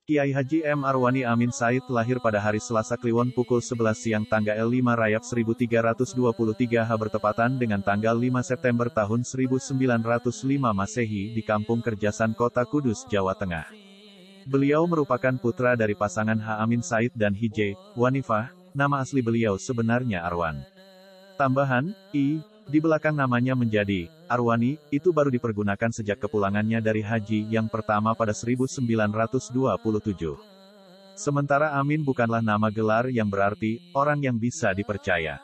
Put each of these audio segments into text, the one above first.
Kiai Haji M. Arwani Amin Said lahir pada hari Selasa Kliwon pukul 11 siang tanggal 5 Rajab 1323 bertepatan dengan tanggal 5 September tahun 1905 Masehi di Kampung Kerjasan Kota Kudus, Jawa Tengah. Beliau merupakan putra dari pasangan H. Amin Said dan Hj. Wanifah, nama asli beliau sebenarnya Arwan. Tambahan, di belakang namanya menjadi Arwani, itu baru dipergunakan sejak kepulangannya dari haji yang pertama pada 1927. Sementara Amin bukanlah nama gelar yang berarti orang yang bisa dipercaya.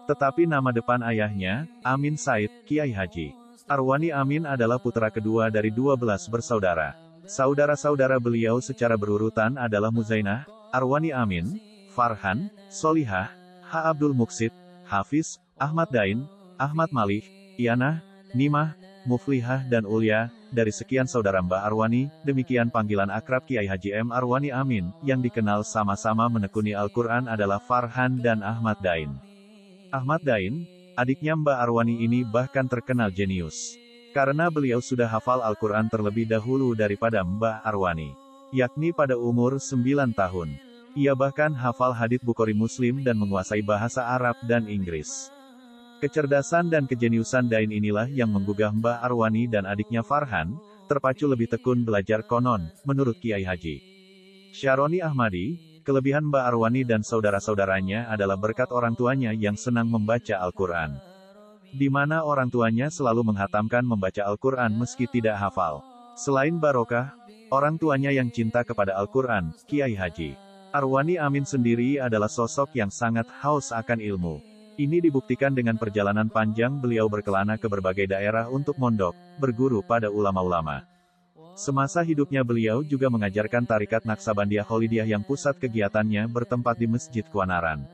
Tetapi nama depan ayahnya, Amin Said, Kiai Haji Arwani Amin adalah putra kedua dari 12 bersaudara. Saudara-saudara beliau secara berurutan adalah Muzainah, Arwani Amin, Farhan, Solihah, H. Abdul Muksid, Hafiz, Ahmad Dain, Ahmad Malik, Ianah, Nimah, Muflihah dan Ulya. Dari sekian saudara Mbah Arwani, demikian panggilan akrab Kiai Haji M. Arwani Amin, yang dikenal sama-sama menekuni Al-Quran adalah Farhan dan Ahmad Dain. Ahmad Dain, adiknya Mbah Arwani ini bahkan terkenal jenius. Karena beliau sudah hafal Al-Quran terlebih dahulu daripada Mbah Arwani. Yakni pada umur 9 tahun. Ia bahkan hafal hadits Bukhari Muslim dan menguasai bahasa Arab dan Inggris. Kecerdasan dan kejeniusan Dain inilah yang menggugah Mbah Arwani dan adiknya Farhan, terpacu lebih tekun belajar konon, menurut Kiai Haji Syaroni Ahmadi, kelebihan Mbah Arwani dan saudara-saudaranya adalah berkat orang tuanya yang senang membaca Al-Quran. Di mana orang tuanya selalu menghatamkan membaca Al-Quran meski tidak hafal. Selain barokah, orang tuanya yang cinta kepada Al-Quran, Kiai Haji Arwani Amin sendiri adalah sosok yang sangat haus akan ilmu. Ini dibuktikan dengan perjalanan panjang beliau berkelana ke berbagai daerah untuk mondok, berguru pada ulama-ulama. Semasa hidupnya beliau juga mengajarkan tarikat Naksabandiyah Kholidiyah yang pusat kegiatannya bertempat di Masjid Kuanaran.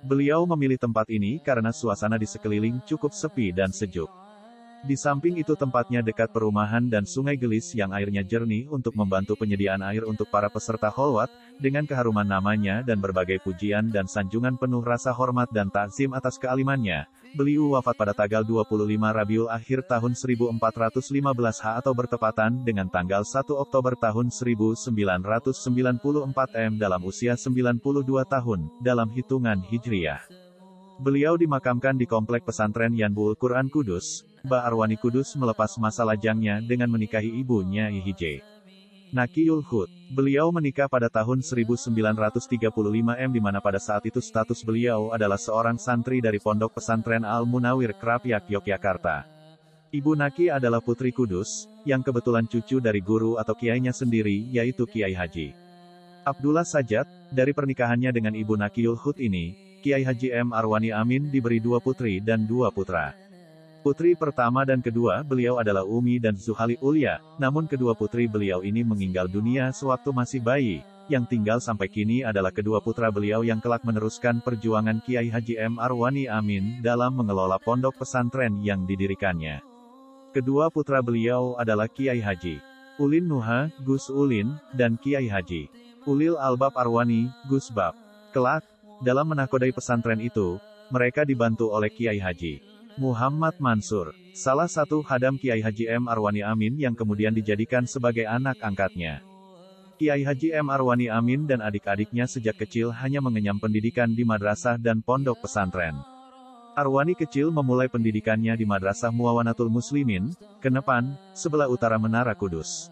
Beliau memilih tempat ini karena suasana di sekeliling cukup sepi dan sejuk. Di samping itu tempatnya dekat perumahan dan sungai Gelis yang airnya jernih untuk membantu penyediaan air untuk para peserta kholwat. Dengan keharuman namanya dan berbagai pujian dan sanjungan penuh rasa hormat dan takzim atas kealimannya, beliau wafat pada tanggal 25 Rabiul Akhir tahun 1415 H atau bertepatan dengan tanggal 1 Oktober tahun 1994 M dalam usia 92 tahun, dalam hitungan Hijriyah. Beliau dimakamkan di Komplek Pesantren Yanbu'ul Quran Kudus. Mbah Arwani Kudus melepas masa lajangnya dengan menikahi ibunya Hj. Nakiyul Hud. Beliau menikah pada tahun 1935 M di mana pada saat itu status beliau adalah seorang santri dari Pondok Pesantren Al-Munawir Krapyak, Yogyakarta. Ibu Naki adalah putri Kudus, yang kebetulan cucu dari guru atau kiainya sendiri, yaitu Kiai Haji Abdullah Sajat. Dari pernikahannya dengan Ibu Nakiyul Hud ini, Kiai Haji M. Arwani Amin diberi 2 putri dan 2 putra. Putri pertama dan kedua beliau adalah Umi dan Zuhali Ulya, namun kedua putri beliau ini meninggal dunia sewaktu masih bayi. Yang tinggal sampai kini adalah kedua putra beliau yang kelak meneruskan perjuangan Kiai Haji M. Arwani Amin dalam mengelola pondok pesantren yang didirikannya. Kedua putra beliau adalah Kiai Haji Ulin Nuha, Gus Ulin, dan Kiai Haji Ulil Albab Arwani, Gus Bab. Kelak, dalam menakodai pesantren itu, mereka dibantu oleh Kiai Haji Muhammad Mansur, salah satu khadam Kiai Haji M. Arwani Amin yang kemudian dijadikan sebagai anak angkatnya. Kiai Haji M. Arwani Amin dan adik-adiknya sejak kecil hanya mengenyam pendidikan di madrasah dan pondok pesantren. Arwani kecil memulai pendidikannya di Madrasah Muawanatul Muslimin, Kenepan, sebelah utara Menara Kudus.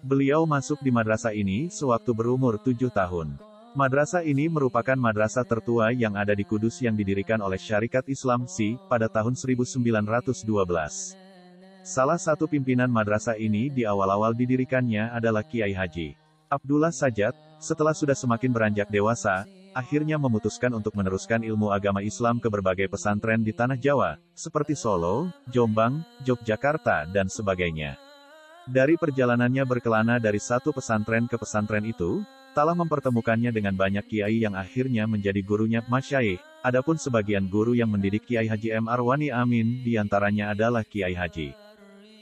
Beliau masuk di madrasah ini sewaktu berumur 7 tahun. Madrasah ini merupakan madrasah tertua yang ada di Kudus yang didirikan oleh Syarikat Islam SI, pada tahun 1912. Salah satu pimpinan madrasah ini di awal-awal didirikannya adalah Kiai Haji Abdullah Sajat. Setelah sudah semakin beranjak dewasa, akhirnya memutuskan untuk meneruskan ilmu agama Islam ke berbagai pesantren di tanah Jawa, seperti Solo, Jombang, Yogyakarta, dan sebagainya. Dari perjalanannya berkelana dari satu pesantren ke pesantren itu, telah mempertemukannya dengan banyak kiai yang akhirnya menjadi gurunya, masyayikh. Adapun sebagian guru yang mendidik Kiai Haji M. Arwani Amin diantaranya adalah Kiai Haji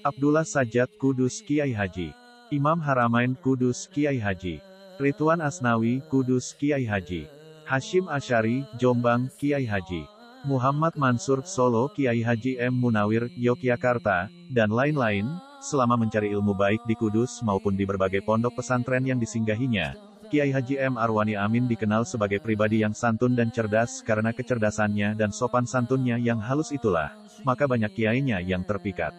Abdullah Sajat Kudus, Kiai Haji Imam Haramain Kudus, Kiai Haji Ridwan Asnawi Kudus, Kiai Haji Hashim Asyari, Jombang, Kiai Haji Muhammad Mansur, Solo, Kiai Haji M. Munawir, Yogyakarta, dan lain-lain. selama mencari ilmu baik di Kudus maupun di berbagai pondok pesantren yang disinggahinya. Kiai Haji M. Arwani Amin dikenal sebagai pribadi yang santun dan cerdas karena kecerdasannya dan sopan santunnya yang halus itulah, maka banyak kiainya yang terpikat.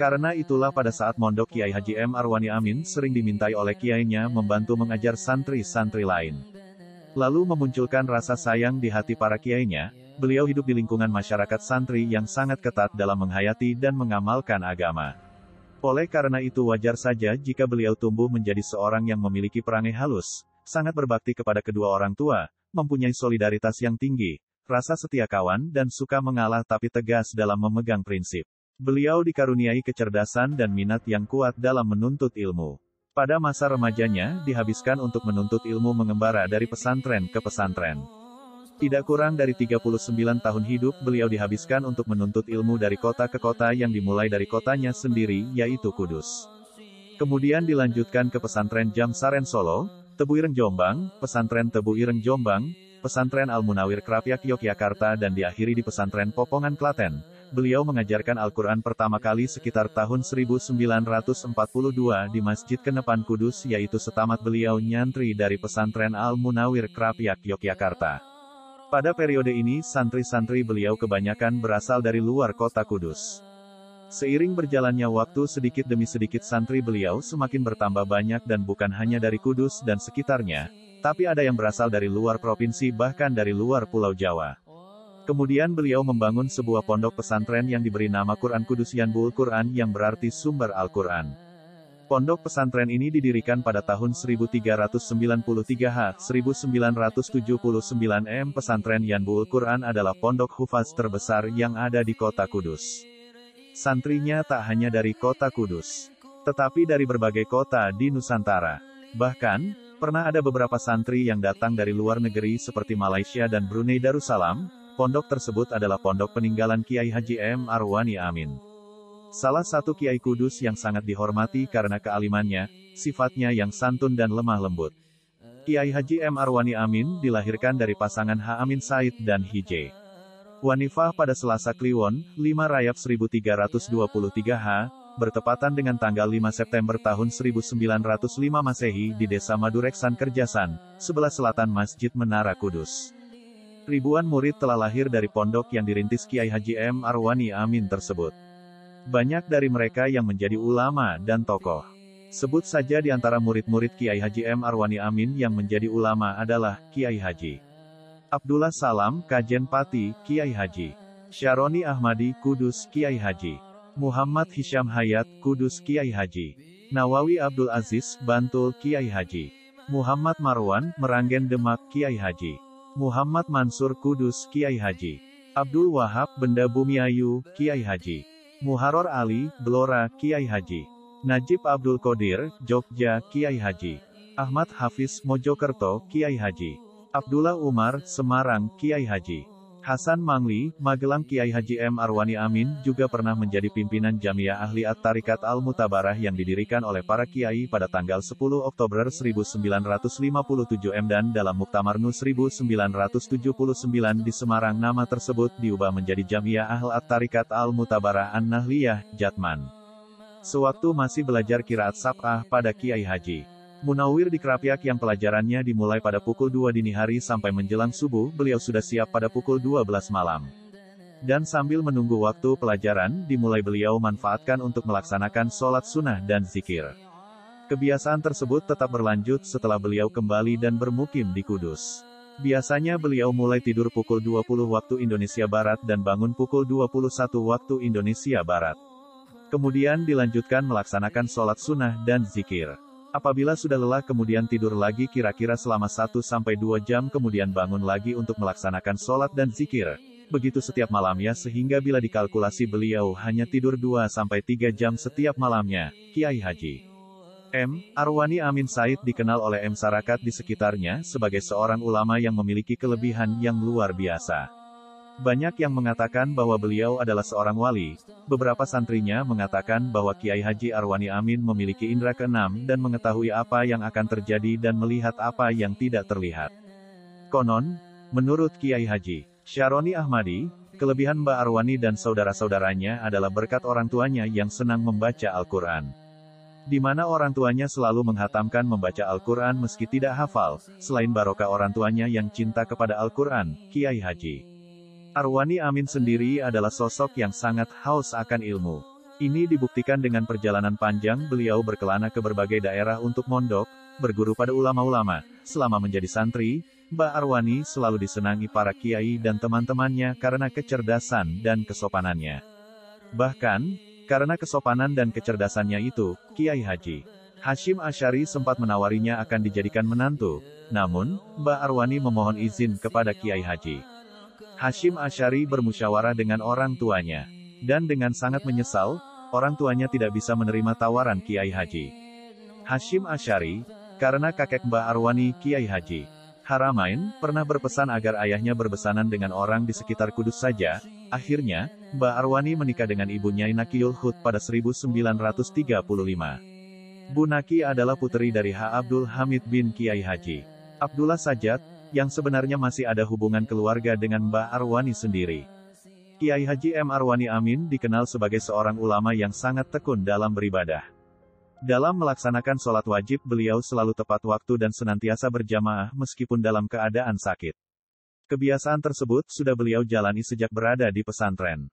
Karena itulah pada saat mondok Kiai Haji M. Arwani Amin sering dimintai oleh kiainya membantu mengajar santri-santri lain. Lalu memunculkan rasa sayang di hati para kiainya, beliau hidup di lingkungan masyarakat santri yang sangat ketat dalam menghayati dan mengamalkan agama. Oleh karena itu wajar saja jika beliau tumbuh menjadi seorang yang memiliki perangai halus, sangat berbakti kepada kedua orang tua, mempunyai solidaritas yang tinggi, rasa setia kawan dan suka mengalah tapi tegas dalam memegang prinsip. Beliau dikaruniai kecerdasan dan minat yang kuat dalam menuntut ilmu. Pada masa remajanya, dihabiskan untuk menuntut ilmu mengembara dari pesantren ke pesantren. Tidak kurang dari 39 tahun hidup beliau dihabiskan untuk menuntut ilmu dari kota ke kota yang dimulai dari kotanya sendiri, yaitu Kudus. Kemudian dilanjutkan ke pesantren Jamsaren Solo, Tebu Ireng Jombang, pesantren Tebu Ireng Jombang, pesantren Al-Munawir Krapyak Yogyakarta dan diakhiri di pesantren Popongan Klaten. Beliau mengajarkan Al-Quran pertama kali sekitar tahun 1942 di Masjid Kenepan Kudus, yaitu setamat beliau nyantri dari pesantren Al-Munawir Krapyak Yogyakarta. Pada periode ini santri-santri beliau kebanyakan berasal dari luar kota Kudus. Seiring berjalannya waktu sedikit demi sedikit santri beliau semakin bertambah banyak dan bukan hanya dari Kudus dan sekitarnya, tapi ada yang berasal dari luar provinsi bahkan dari luar Pulau Jawa. Kemudian beliau membangun sebuah pondok pesantren yang diberi nama Quran Kudus Yanbu'ul Quran yang berarti sumber Al-Quran. Pondok pesantren ini didirikan pada tahun 1393 1979 M. Pesantren Yanbu'ul Quran adalah pondok hufaz terbesar yang ada di kota Kudus. Santrinya tak hanya dari kota Kudus, tetapi dari berbagai kota di Nusantara. Bahkan, pernah ada beberapa santri yang datang dari luar negeri seperti Malaysia dan Brunei Darussalam. Pondok tersebut adalah pondok peninggalan Kiai Haji M. Arwani Amin. Salah satu Kiai Kudus yang sangat dihormati karena kealimannya, sifatnya yang santun dan lemah lembut. Kiai Haji M. Arwani Amin dilahirkan dari pasangan H. Amin Said dan Hj. Wanifah pada Selasa Kliwon, 5 Rayap 1323 H, bertepatan dengan tanggal 5 September tahun 1905 Masehi di Desa Madureksan Kerjasan, sebelah selatan Masjid Menara Kudus. Ribuan murid telah lahir dari pondok yang dirintis Kiai Haji M. Arwani Amin tersebut. Banyak dari mereka yang menjadi ulama dan tokoh. Sebut saja di antara murid-murid Kiai Haji M. Arwani Amin yang menjadi ulama adalah Kiai Haji Abdullah Salam, Kajen Pati, Kiai Haji Syaroni Ahmadi, Kudus, Kiai Haji Muhammad Hisham Hayat, Kudus, Kiai Haji Nawawi Abdul Aziz, Bantul, Kiai Haji Muhammad Marwan, Meranggen Demak, Kiai Haji Muhammad Mansur, Kudus, Kiai Haji Abdul Wahab, Benda Bumiayu, Kiai Haji Muharor Ali, Blora, Kiai Haji Najib Abdul Qadir, Jogja, Kiai Haji Ahmad Hafiz, Mojokerto, Kiai Haji Abdullah Umar, Semarang, Kiai Haji Hasan Mangli, Magelang. Kiai Haji M. Arwani Amin juga pernah menjadi pimpinan Jamiah Ahli At-Tarikat Al-Mutabarah yang didirikan oleh para kiai pada tanggal 10 Oktober 1957 M dan dalam Muktamar Nu 1979 di Semarang nama tersebut diubah menjadi Jamiah Ahli At-Tarikat Al-Mutabarah An-Nahliyah, Jatman. Sewaktu masih belajar qiraat sab'ah pada Kiai Haji Munawir di Krapyak yang pelajarannya dimulai pada pukul 2 dini hari sampai menjelang subuh, beliau sudah siap pada pukul 12 malam. Dan sambil menunggu waktu pelajaran dimulai beliau manfaatkan untuk melaksanakan sholat sunnah dan zikir. Kebiasaan tersebut tetap berlanjut setelah beliau kembali dan bermukim di Kudus. Biasanya beliau mulai tidur pukul 20 waktu Indonesia Barat dan bangun pukul 21 waktu Indonesia Barat. Kemudian dilanjutkan melaksanakan sholat sunnah dan zikir. Apabila sudah lelah kemudian tidur lagi kira-kira selama 1-2 jam kemudian bangun lagi untuk melaksanakan sholat dan zikir. Begitu setiap malamnya sehingga bila dikalkulasi beliau hanya tidur 2-3 jam setiap malamnya. Kiai Haji M. Arwani Amin Said dikenal oleh masyarakat di sekitarnya sebagai seorang ulama yang memiliki kelebihan yang luar biasa. Banyak yang mengatakan bahwa beliau adalah seorang wali. Beberapa santrinya mengatakan bahwa Kiai Haji Arwani Amin memiliki indera keenam dan mengetahui apa yang akan terjadi dan melihat apa yang tidak terlihat. Konon, menurut Kiai Haji Syaroni Ahmadi, Kelebihan Mbak Arwani dan saudara-saudaranya adalah berkat orang tuanya yang senang membaca Al-Quran. Di mana orang tuanya selalu menghatamkan membaca Al-Quran meski tidak hafal, selain barokah orang tuanya yang cinta kepada Al-Quran, Kiai Haji Arwani Amin sendiri adalah sosok yang sangat haus akan ilmu. Ini dibuktikan dengan perjalanan panjang beliau berkelana ke berbagai daerah untuk mondok, berguru pada ulama-ulama. Selama menjadi santri, Mbak Arwani selalu disenangi para kiai dan teman-temannya karena kecerdasan dan kesopanannya. Bahkan, karena kesopanan dan kecerdasannya itu, Kiai Haji Hashim Asy'ari sempat menawarinya akan dijadikan menantu. Namun, Mbak Arwani memohon izin kepada Kiai Haji Hashim Asy'ari bermusyawarah dengan orang tuanya. Dan dengan sangat menyesal, orang tuanya tidak bisa menerima tawaran Kiai Haji Hashim Asy'ari, karena kakek Mbak Arwani, Kiai Haji Haramain, pernah berpesan agar ayahnya berbesanan dengan orang di sekitar Kudus saja. Akhirnya, Mbak Arwani menikah dengan ibunya Nakiyul Hud pada 1935. Bu Naki adalah puteri dari H. Abdul Hamid bin Kiai Haji Abdullah Sajat, yang sebenarnya masih ada hubungan keluarga dengan Mbak Arwani sendiri. Kiai Haji M. Arwani Amin dikenal sebagai seorang ulama yang sangat tekun dalam beribadah. Dalam melaksanakan sholat wajib beliau selalu tepat waktu dan senantiasa berjamaah meskipun dalam keadaan sakit. Kebiasaan tersebut sudah beliau jalani sejak berada di pesantren.